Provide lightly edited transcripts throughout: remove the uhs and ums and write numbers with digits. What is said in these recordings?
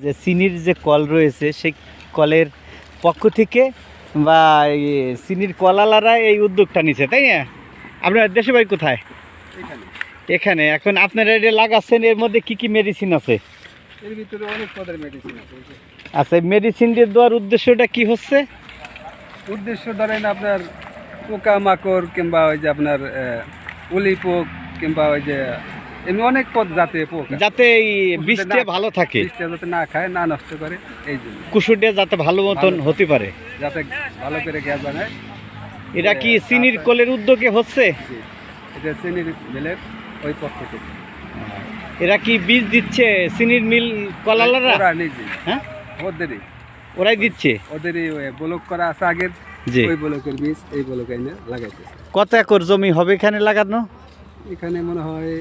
যে চিনির যে কল রয়েছে সেই কলের পক্ষ থেকে বা এই চিনির কলালারা এই উদ্যোগটা নিছে, তাই না? আপনার দেশের বাড়ি কোথায়? এখানে। এখন আপনারা এটা লাগাচ্ছেন, এর মধ্যে কি কি মেডিসিন আছে? এর ভিতরে অনেক পদের মেডিসিন আছে। আচ্ছা, মেডিসিন দিয়ে দেওয়ার উদ্দেশ্যটা কি হচ্ছে? উদ্দেশ্য ধরেন আপনার পোকা মাকড় কিংবা ওই যে আপনার উলি পোক কিংবা ওই যে এমনি অনেক পদ জাতীয় পোক যাতে এই বীজটা ভালো থাকে, বীজটা যাতে না খায়, না নষ্ট করে, এই জন্য কুসুরটা যাতে ভালো মতন হতে পারে, যাতে ভালো করে গ্যাস বানায়। এটা কি চিনির কলের উদ্যোগে হচ্ছে? এটা চিনির মিলের ওই পক্ষ থেকে। এরা কি বীজ দিচ্ছে চিনির মিল কলালারা? ওরা নিজে, হ্যাঁ, ওদেরই দিচ্ছে। ওদেরই ব্লক করা আছে আগের, জি। ওই ব্লকের বীজ এই ব্লকে এনে লাগাইতে। কত একর জমি হবে এখানে লাগানো? এখানে মনে হয়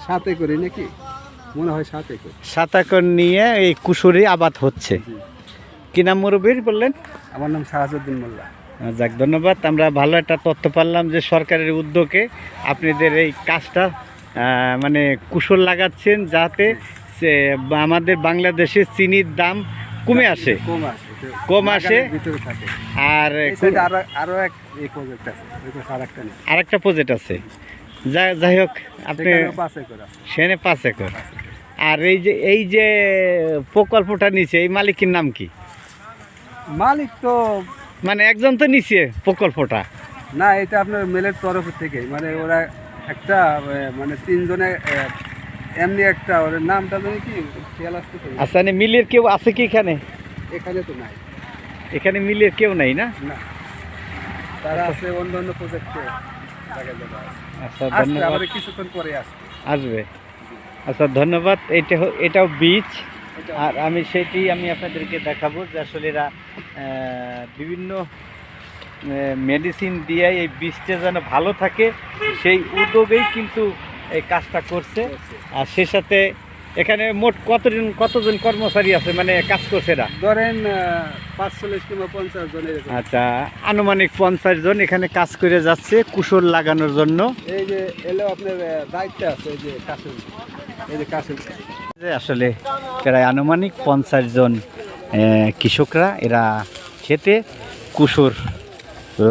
7 একরই নাকি, মনে হয় 7 একর। 7 একর নিয়ে এই কুসুরি আবাদ হচ্ছে। জি। কি নাম মুরব্বীর বললেন? আমার নাম শাহাজউদ্দিন মোল্লা। যাক, ধন্যবাদ। আমরা ভালো একটা তথ্য পারলাম যে সরকারের উদ্যোগে আপনাদের এই কাজটা মানে কুশল লাগাচ্ছেন, যাতে আমাদের বাংলাদেশে চিনির দাম কমে আসে, কম আসে। ভিতরে থাকে। আর আরো এক এই প্রজেক্ট আছে, আরেকটা প্রজেক্ট আছে। যাই হোক, আপনি 5 একর আছে। সেখানে 5 একর। আর এই যে প্রকল্পটা নিচে এই মালিকের নাম কি? মালিক তো মানে একজন তো নিচে প্রকল্পটা? না, এটা আপনার মেলের তরফ থেকে, মানে ওরা একটা মানে 3 জনে এমনি একটা, ওর নামটা জানি কি খেয়াল আসতেছে। আচ্ছা, মিলের কেউ আছে কি এখানে? এখানে তো নাই, এখানে মিলের কেউ নাই না? না, তারা আছে অন্যান্য প্রজেক্টে জায়গা জায়গা আছে। আচ্ছা, ধন্যবাদ। কিছুক্ষণ পরে আসবে। আচ্ছা, ধন্যবাদ। এটাও বীজ। আর আমি আপনাদেরকে দেখাবো যে আসলে এরা বিভিন্ন মেডিসিন দিয়ে এই বীজটা যেন ভালো থাকে সেই উদ্যোগেই কিন্তু এই কাজটা করছে। আর সে সাথে এখানে মোট কতজন কর্মচারী আছে, মানে কাজ করছে এরা? ধরেন 45 কিংবা 50 জনের। আচ্ছা, আনুমানিক 50 জন এখানে কাজ করে যাচ্ছে কুশল লাগানোর জন্য। এই যে এলো আপনার দায়িত্বে আছে, এই যে কাসেম, এই যে কাসেম। আসলে প্রায় আনুমানিক 50 জন কৃষকরা এরা খেতে কুসুর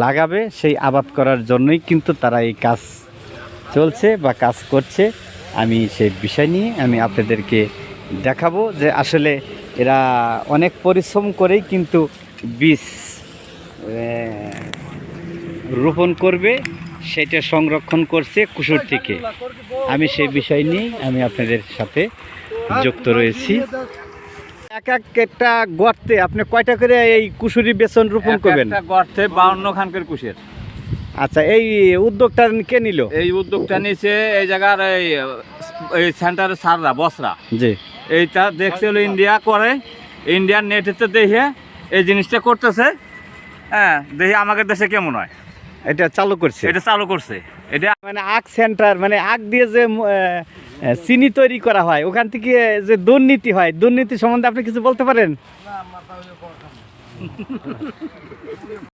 লাগাবে, সেই আবাদ করার জন্যই কিন্তু তারা এই কাজ চলছে বা কাজ করছে। আমি সেই বিষয় নিয়ে আমি আপনাদেরকে দেখাবো যে আসলে এরা অনেক পরিশ্রম করেই কিন্তু বীজ রোপণ করবে, সেটা সংরক্ষণ করছে কুসুর থেকে। আমি সেই বিষয় নিয়ে আমি আপনাদের সাথে যুক্ত রয়েছি। একটা গর্তে আপনি কয়টা করে এই কুসুরি বেসন রোপণ করবেন? একটা গর্তে 52 খান করে কুশের। আচ্ছা, এই উদ্যোগটা কে নিল? এই উদ্যোগটা নিচে এই জায়গার এই সেন্টারের সাররা বসরা। জি। এইটা দেখছে হলো ইন্ডিয়া করে, ইন্ডিয়ান নেটেতে দেখে এই জিনিসটা করতেছে। হ্যাঁ, দেখি আমাদের দেশে কেমন হয়। এটা চালু করছে? এটা চালু করছে। এটা মানে আখ সেন্টার, মানে আখ দিয়ে যে চিনি তৈরি করা হয়, ওখান থেকে যে দুর্নীতি হয়, দুর্নীতি সম্বন্ধে আপনি কিছু বলতে পারেন?